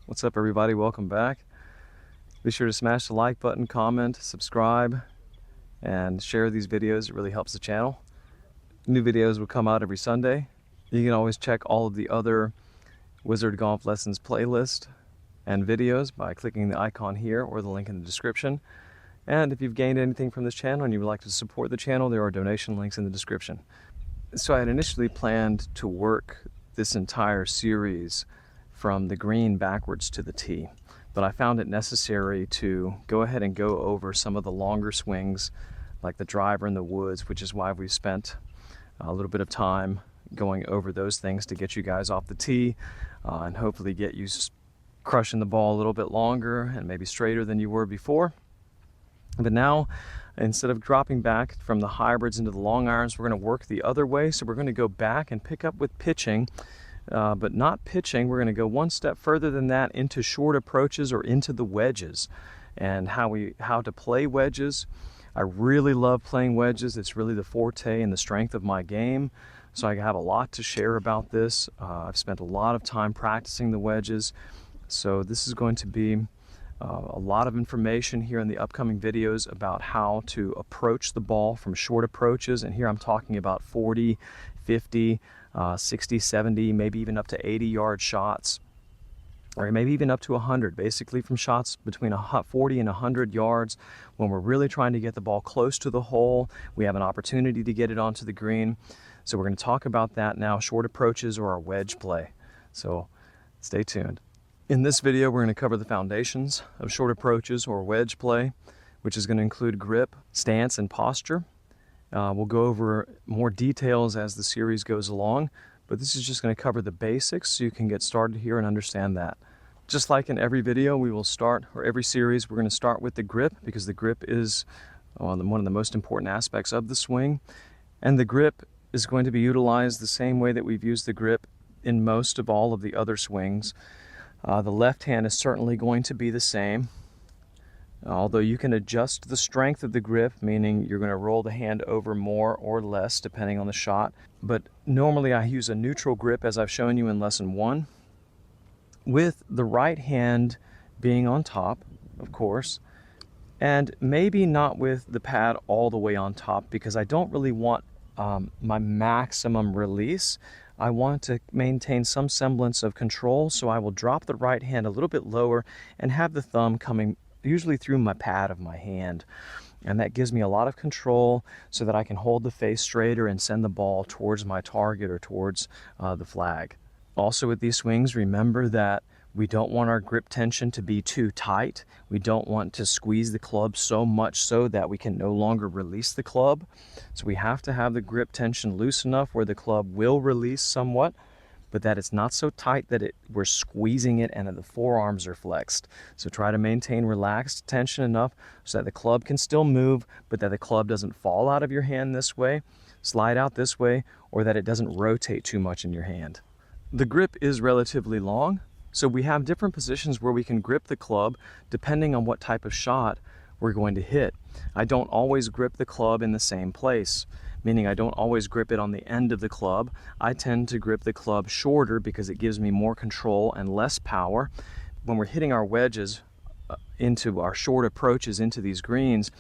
What's up, everybody? Welcome back. Be sure to smash the like button, comment, subscribe, and share these videos. It really helps the channel. New videos will come out every Sunday. You can always check all of the other Wizard Golf Lessons playlist and videos by clicking the icon here or the link in the description. And if you've gained anything from this channel and you would like to support the channel, there are donation links in the description. So I had initially planned to work this entire series from the green backwards to the tee, but I found it necessary to go ahead and go over some of the longer swings like the driver in the woods, which is why we spent a little bit of time going over those things to get you guys off the tee and hopefully get you crushing the ball a little bit longer and maybe straighter than you were before. But now, instead of dropping back from the hybrids into the long irons, we're going to work the other way. So we're going to go back and pick up with pitching, but not pitching. We're going to go one step further than that into short approaches or into the wedges and how to play wedges. I really love playing wedges. It's really the forte and the strength of my game. So I have a lot to share about this. I've spent a lot of time practicing the wedges. So this is going to be a lot of information here in the upcoming videos about how to approach the ball from short approaches. And here I'm talking about 40, 50, 60, 70, maybe even up to 80-yard shots, or maybe even up to 100, basically from shots between 40 and 100 yards. When we're really trying to get the ball close to the hole, we have an opportunity to get it onto the green. So we're going to talk about that now, short approaches or our wedge play. So stay tuned. In this video, we're going to cover the foundations of short approaches or wedge play, which is going to include grip, stance, and posture. We'll go over more details as the series goes along, but this is just going to cover the basics so you can get started here and understand that. Just like in every video, we will start, or every series, we're going to start with the grip, because the grip is one of the most important aspects of the swing. And the grip is going to be utilized the same way that we've used the grip in most of all of the other swings. The left hand is certainly going to be the same, although you can adjust the strength of the grip, meaning you're going to roll the hand over more or less depending on the shot. But normally I use a neutral grip, as I've shown you in lesson 1, with the right hand being on top, of course, and maybe not with the pad all the way on top, because I don't really want my maximum release. I want to maintain some semblance of control, so I will drop the right hand a little bit lower and have the thumb coming usually through my pad of my hand. And that gives me a lot of control so that I can hold the face straighter and send the ball towards my target or towards the flag. Also with these swings, remember that we don't want our grip tension to be too tight. We don't want to squeeze the club so much so that we can no longer release the club. So we have to have the grip tension loose enough where the club will release somewhat, but that it's not so tight that we're squeezing it and that the forearms are flexed. So try to maintain relaxed tension enough so that the club can still move, but that the club doesn't fall out of your hand this way, slide out this way, or that it doesn't rotate too much in your hand. The grip is relatively long, so we have different positions where we can grip the club depending on what type of shot we're going to hit. I don't always grip the club in the same place, meaning I don't always grip it on the end of the club. I tend to grip the club shorter because it gives me more control and less power. When we're hitting our wedges into our short approaches into these greens,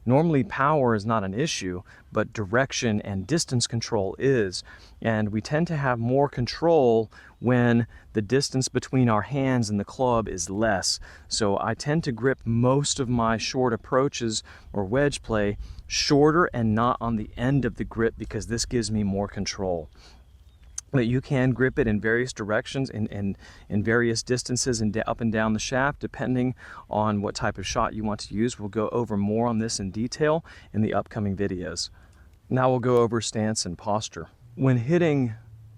normally power is not an issue, but direction and distance control is. And we tend to have more control when the distance between our hands and the club is less. So I tend to grip most of my short approaches or wedge play shorter and not on the end of the grip, because this gives me more control. But you can grip it in various directions, in various distances, and up and down the shaft, depending on what type of shot you want to use. We'll go over more on this in detail in the upcoming videos. Now we'll go over stance and posture. When hitting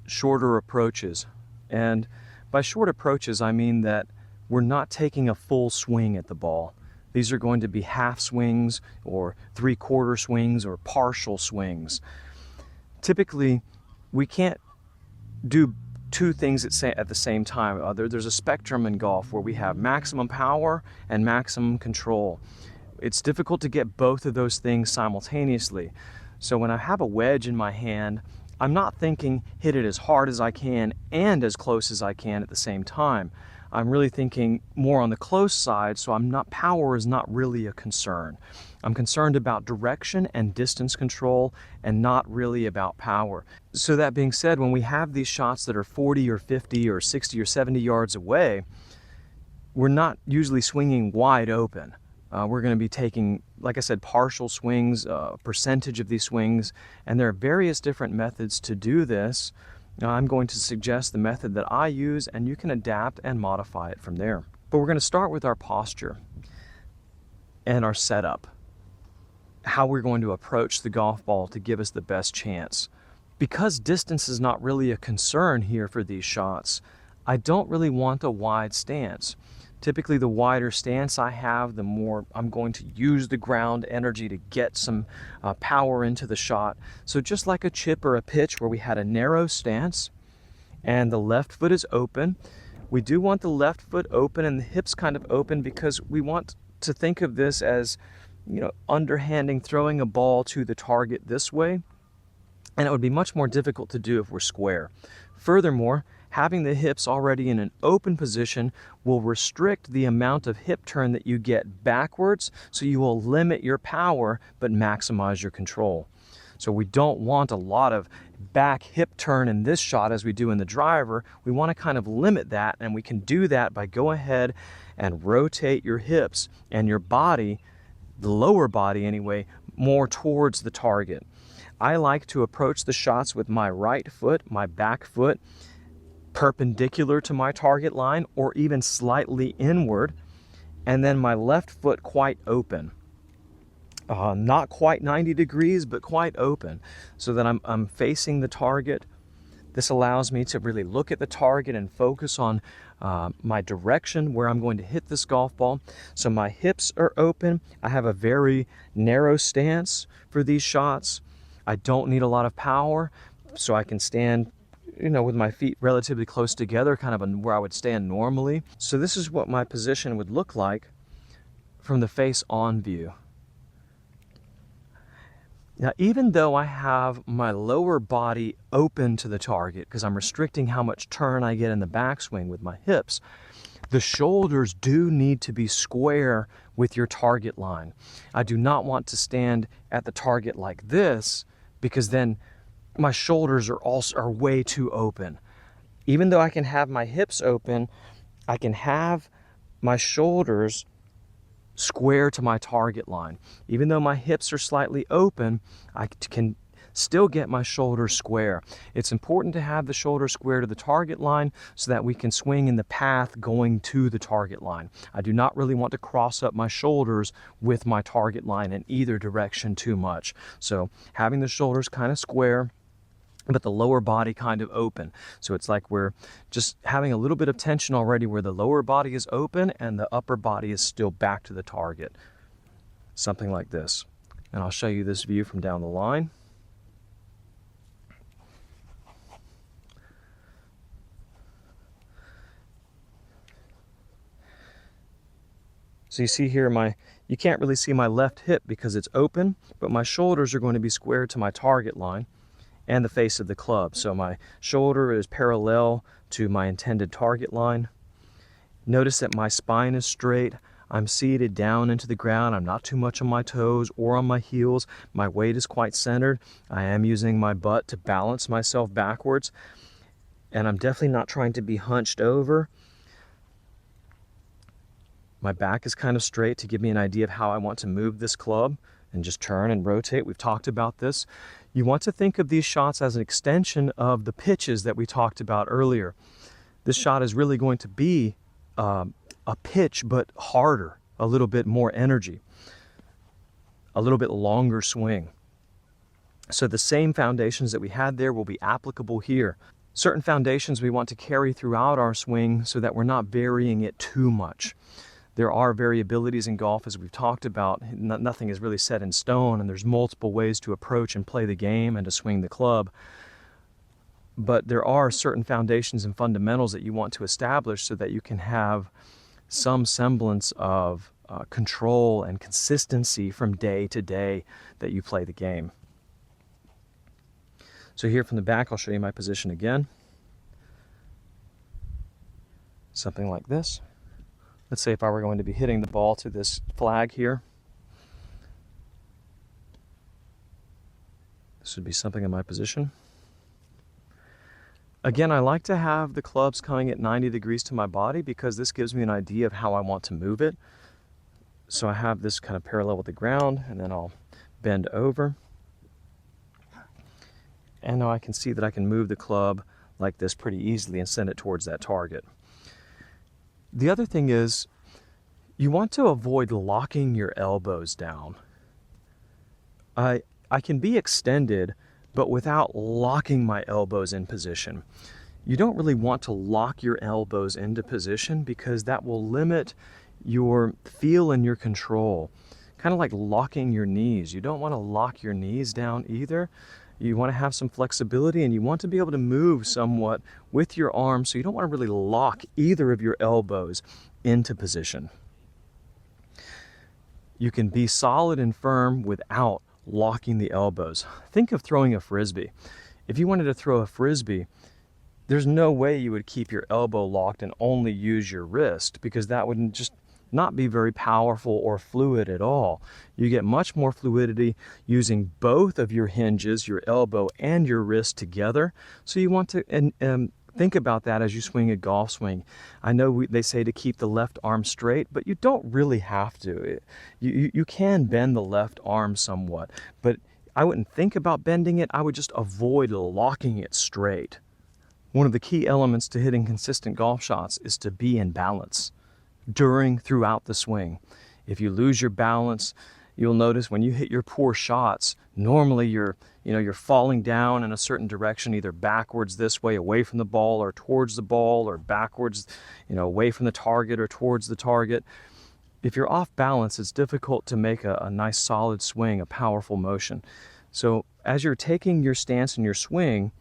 shorter approaches, and by short approaches I mean that we're not taking a full swing at the ball. These are going to be half swings or three-quarter swings or partial swings. Typically, we can't do two things at the same time. There's a spectrum in golf where we have maximum power and maximum control. It's difficult to get both of those things simultaneously. So when I have a wedge in my hand, I'm not thinking hit it as hard as I can and as close as I can at the same time. I'm really thinking more on the close side, so power is not really a concern. I'm concerned about direction and distance control and not really about power. So that being said, when we have these shots that are 40 or 50 or 60 or 70 yards away, we're not usually swinging wide open. We're going to be taking, like I said, partial swings, percentage of these swings, and there are various different methods to do this. I'm going to suggest the method that I use, and you can adapt and modify it from there. But we're going to start with our posture and our setup, how we're going to approach the golf ball to give us the best chance. Because distance is not really a concern here for these shots, I don't really want a wide stance. Typically, the wider stance I have, the more I'm going to use the ground energy to get some power into the shot. So just like a chip or a pitch where we had a narrow stance and the left foot is open, we do want the left foot open and the hips kind of open because we want to think of this as, underhanding throwing a ball to the target this way. And it would be much more difficult to do if we're square. Furthermore, having the hips already in an open position will restrict the amount of hip turn that you get backwards, so you will limit your power but maximize your control. So we don't want a lot of back hip turn in this shot as we do in the driver. We want to kind of limit that, and we can do that by go ahead and rotate your hips and your body, the lower body anyway, more towards the target. I like to approach the shots with my right foot, my back foot, perpendicular to my target line or even slightly inward, and then my left foot quite open. Not quite 90 degrees, but quite open, so that I'm facing the target. This allows me to really look at the target and focus on my direction where I'm going to hit this golf ball. So my hips are open. I have a very narrow stance for these shots. I don't need a lot of power, so I can stand, with my feet relatively close together, kind of where I would stand normally. So this is what my position would look like from the face-on view. Now, even though I have my lower body open to the target, because I'm restricting how much turn I get in the backswing with my hips, the shoulders do need to be square with your target line. I do not want to stand at the target like this, because then my shoulders are way too open. Even though I can have my hips open, I can have my shoulders square to my target line. Even though my hips are slightly open, I can still get my shoulders square. It's important to have the shoulders square to the target line so that we can swing in the path going to the target line. I do not really want to cross up my shoulders with my target line in either direction too much. So having the shoulders kind of square, but the lower body kind of open. So it's like we're just having a little bit of tension already where the lower body is open and the upper body is still back to the target. Something like this. And I'll show you this view from down the line. So you see here, you can't really see my left hip because it's open, but my shoulders are going to be square to my target line and the face of the club. So my shoulder is parallel to my intended target line. Notice that my spine is straight. I'm seated down into the ground. I'm not too much on my toes or on my heels. My weight is quite centered. I am using my butt to balance myself backwards. And I'm definitely not trying to be hunched over. My back is kind of straight to give me an idea of how I want to move this club and just turn and rotate. We've talked about this. You want to think of these shots as an extension of the pitches that we talked about earlier. This shot is really going to be a pitch, but harder, a little bit more energy, a little bit longer swing. So the same foundations that we had there will be applicable here. Certain foundations we want to carry throughout our swing so that we're not varying it too much. There are variabilities in golf, as we've talked about. Nothing is really set in stone, and there's multiple ways to approach and play the game and to swing the club. But there are certain foundations and fundamentals that you want to establish so that you can have some semblance of control and consistency from day to day that you play the game. So here from the back, I'll show you my position again. Something like this. Let's say if I were going to be hitting the ball to this flag here, this would be something in my position. Again, I like to have the clubs coming at 90 degrees to my body because this gives me an idea of how I want to move it. So I have this kind of parallel with the ground, and then I'll bend over. And now I can see that I can move the club like this pretty easily and send it towards that target. The other thing is, you want to avoid locking your elbows down. I can be extended, but without locking my elbows in position. You don't really want to lock your elbows into position because that will limit your feel and your control. Kind of like locking your knees. You don't want to lock your knees down either. You want to have some flexibility and you want to be able to move somewhat with your arms, so you don't want to really lock either of your elbows into position. You can be solid and firm without locking the elbows. Think of throwing a frisbee. If you wanted to throw a frisbee, there's no way you would keep your elbow locked and only use your wrist, because that would just not be very powerful or fluid at all. You get much more fluidity using both of your hinges, your elbow and your wrist together. So you want to think about that as you swing a golf swing. I know they say to keep the left arm straight, but you don't really have to. You can bend the left arm somewhat, but I wouldn't think about bending it. I would just avoid locking it straight. One of the key elements to hitting consistent golf shots is to be in balance throughout the swing. If you lose your balance, you'll notice when you hit your poor shots, normally you're falling down in a certain direction, either backwards this way, away from the ball, or towards the ball, or backwards, away from the target or towards the target. If you're off balance, it's difficult to make a nice solid swing, a powerful motion. So as you're taking your stance in your swing,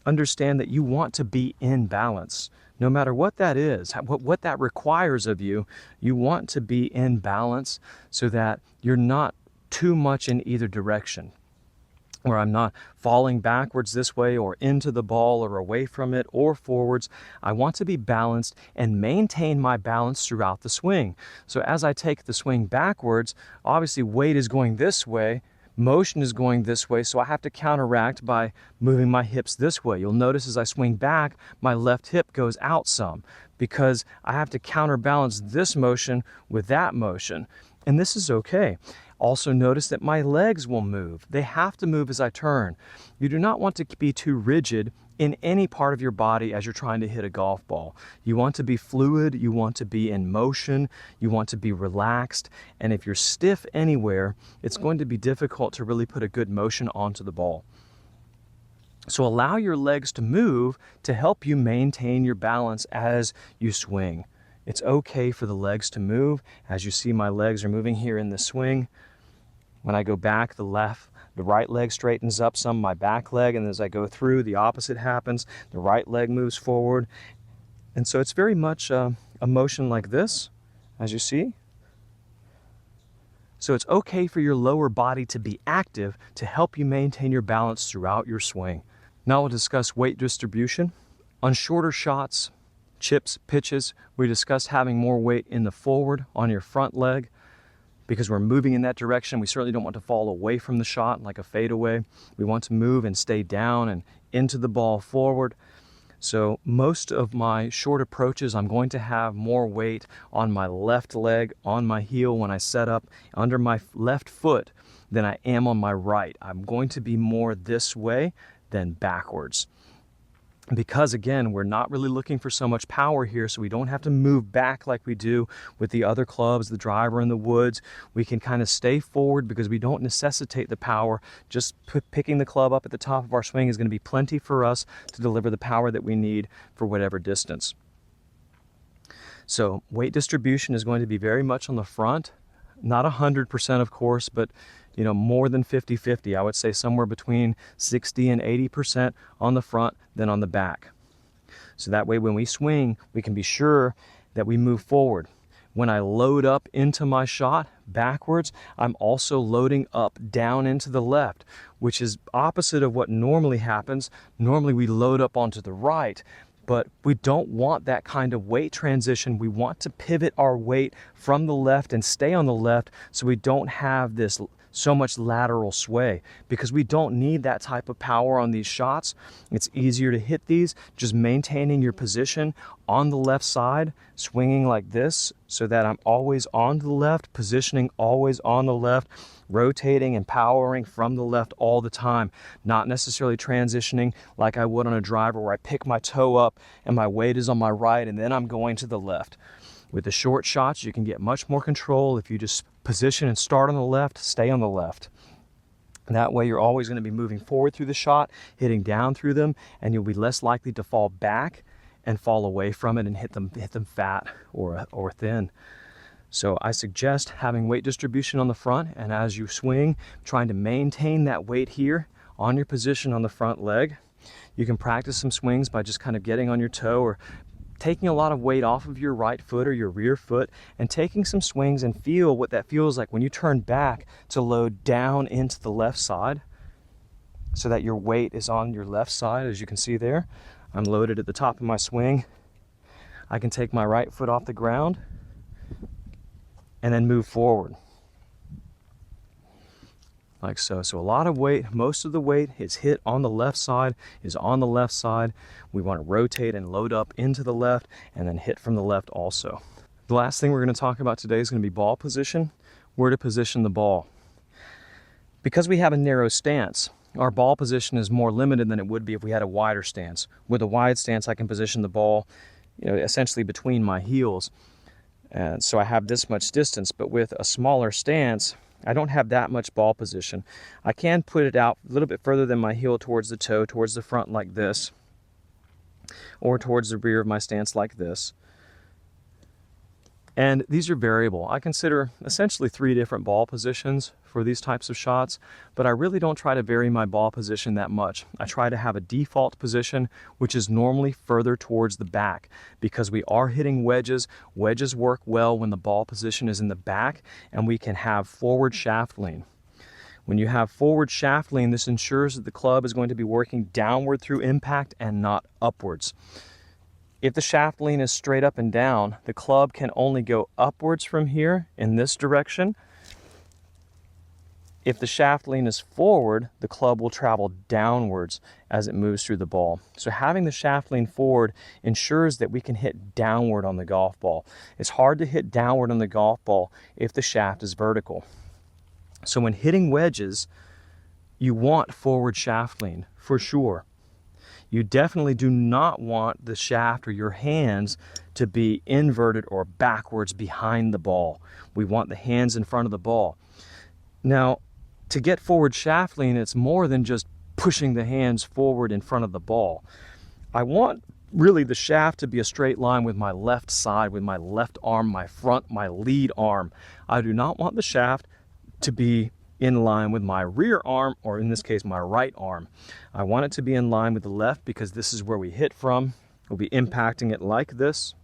understand that you want to be in balance. No matter what that is, what that requires of you, you want to be in balance so that you're not too much in either direction. Or I'm not falling backwards this way or into the ball or away from it or forwards. I want to be balanced and maintain my balance throughout the swing. So as I take the swing backwards, obviously weight is going this way, motion is going this way, so I have to counteract by moving my hips this way. You'll notice as I swing back, my left hip goes out some because I have to counterbalance this motion with that motion. And this is okay. Also notice that my legs will move. They have to move as I turn. You do not want to be too rigid in any part of your body as you're trying to hit a golf ball. You want to be fluid, you want to be in motion, you want to be relaxed, and if you're stiff anywhere, it's going to be difficult to really put a good motion onto the ball. So allow your legs to move to help you maintain your balance as you swing. It's okay for the legs to move. As you see, my legs are moving here in the swing. When I go back, the right leg straightens up some, my back leg, and as I go through, the opposite happens. The right leg moves forward. And so it's very much a motion like this, as you see. So it's okay for your lower body to be active to help you maintain your balance throughout your swing. Now we'll discuss weight distribution. On shorter shots, chips, pitches, we discussed having more weight in the forward on your front leg. Because we're moving in that direction, we certainly don't want to fall away from the shot like a fadeaway. We want to move and stay down and into the ball forward. So most of my short approaches, I'm going to have more weight on my left leg, on my heel when I set up under my left foot than I am on my right. I'm going to be more this way than backwards. Because again, we're not really looking for so much power here, so we don't have to move back like we do with the other clubs, the driver and the woods. We can kind of stay forward because we don't necessitate the power. Just picking the club up at the top of our swing is going to be plenty for us to deliver the power that we need for whatever distance. So weight distribution is going to be very much on the front. Not 100% of course, but more than 50-50. I would say somewhere between 60 and 80% on the front than on the back. So that way when we swing, we can be sure that we move forward. When I load up into my shot, backwards, I'm also loading up down into the left, which is opposite of what normally happens. Normally we load up onto the right, but we don't want that kind of weight transition. We want to pivot our weight from the left and stay on the left so we don't have this so much lateral sway, because we don't need that type of power on these shots. It's easier to hit these just maintaining your position on the left side, swinging like this so that I'm always on the left, positioning always on the left, rotating and powering from the left all the time, not necessarily transitioning like I would on a driver where I pick my toe up and my weight is on my right and then I'm going to the left. With the short shots, you can get much more control if you just position and start on the left, stay on the left. And that way you're always going to be moving forward through the shot, hitting down through them, and you'll be less likely to fall back and fall away from it and hit them fat or thin. So I suggest having weight distribution on the front, and as you swing, trying to maintain that weight here on your position on the front leg. You can practice some swings by just kind of getting on your toe or taking a lot of weight off of your right foot or your rear foot and taking some swings and feel what that feels like when you turn back to load down into the left side so that your weight is on your left side. As you can see there, I'm loaded at the top of my swing. I can take my right foot off the ground and then move forward like so. So a lot of weight, most of the weight is hit on the left side, is on the left side. We want to rotate and load up into the left and then hit from the left also. The last thing we're going to talk about today is going to be ball position, where to position the ball. Because we have a narrow stance, our ball position is more limited than it would be if we had a wider stance. With a wide stance, I can position the ball, essentially between my heels. And so I have this much distance, but with a smaller stance, I don't have that much ball position. I can put it out a little bit further than my heel towards the toe, towards the front like this, or towards the rear of my stance like this. And these are variable. I consider essentially 3 different ball positions for these types of shots, but I really don't try to vary my ball position that much. I try to have a default position, which is normally further towards the back, because we are hitting wedges. Wedges work well when the ball position is in the back, and we can have forward shaft lean. When you have forward shaft lean, this ensures that the club is going to be working downward through impact and not upwards. If the shaft lean is straight up and down, the club can only go upwards from here in this direction. If the shaft lean is forward, the club will travel downwards as it moves through the ball. So having the shaft lean forward ensures that we can hit downward on the golf ball. It's hard to hit downward on the golf ball if the shaft is vertical. So when hitting wedges, you want forward shaft lean for sure. You definitely do not want the shaft or your hands to be inverted or backwards behind the ball. We want the hands in front of the ball. Now, to get forward shaft lean, it's more than just pushing the hands forward in front of the ball. I want really the shaft to be a straight line with my left side, with my left arm, my front, my lead arm. I do not want the shaft to be in line with my rear arm, or in this case, my right arm. I want it to be in line with the left because this is where we hit from. We'll be impacting it like this.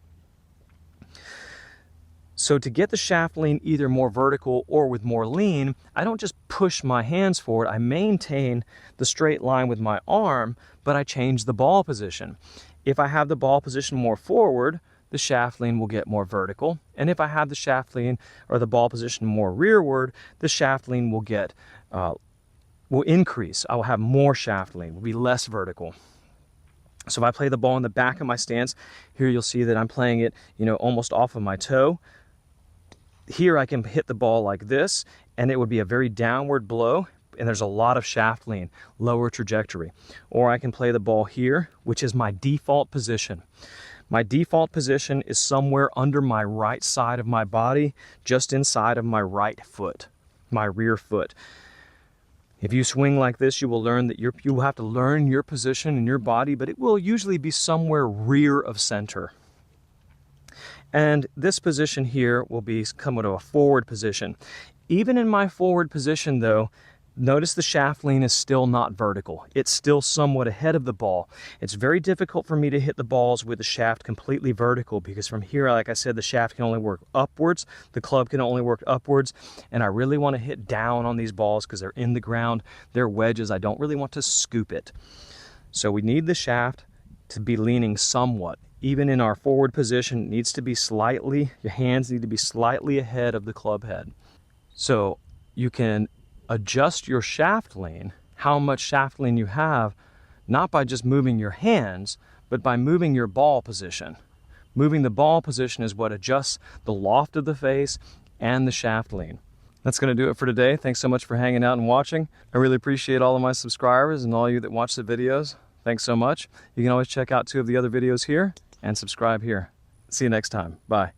So to get the shaft lean either more vertical or with more lean, I don't just push my hands forward. I maintain the straight line with my arm, but I change the ball position. If I have the ball position more forward, the shaft lean will get more vertical. And if I have the shaft lean or the ball position more rearward, the shaft lean will get will increase. I will have more shaft lean, will be less vertical. So if I play the ball in the back of my stance, here you'll see that I'm playing it, almost off of my toe. Here I can hit the ball like this, and it would be a very downward blow, and there's a lot of shaft lean, lower trajectory. Or I can play the ball here, which is my default position. My default position is somewhere under my right side of my body, just inside of my right foot, my rear foot. If you swing like this, you will learn that you will have to learn your position in your body, but it will usually be somewhere rear of center. And this position here will be somewhat of a forward position. Even in my forward position though, Notice the shaft lean is still not vertical. It's still somewhat ahead of the ball. It's very difficult for me to hit the balls with the shaft completely vertical because from here, like I said, the shaft can only work upwards, the club can only work upwards, and I really want to hit down on these balls because they're in the ground, they're wedges, I don't really want to scoop it. So we need the shaft to be leaning somewhat. Even in our forward position, it needs to be slightly, your hands need to be slightly ahead of the club head. So you can adjust your shaft lean, how much shaft lean you have, not by just moving your hands, but by moving your ball position. Moving the ball position is what adjusts the loft of the face and the shaft lean. That's going to do it for today. Thanks so much for hanging out and watching. I really appreciate all of my subscribers and all you that watch the videos. Thanks so much. You can always check out 2 of the other videos here and subscribe here. See you next time. Bye.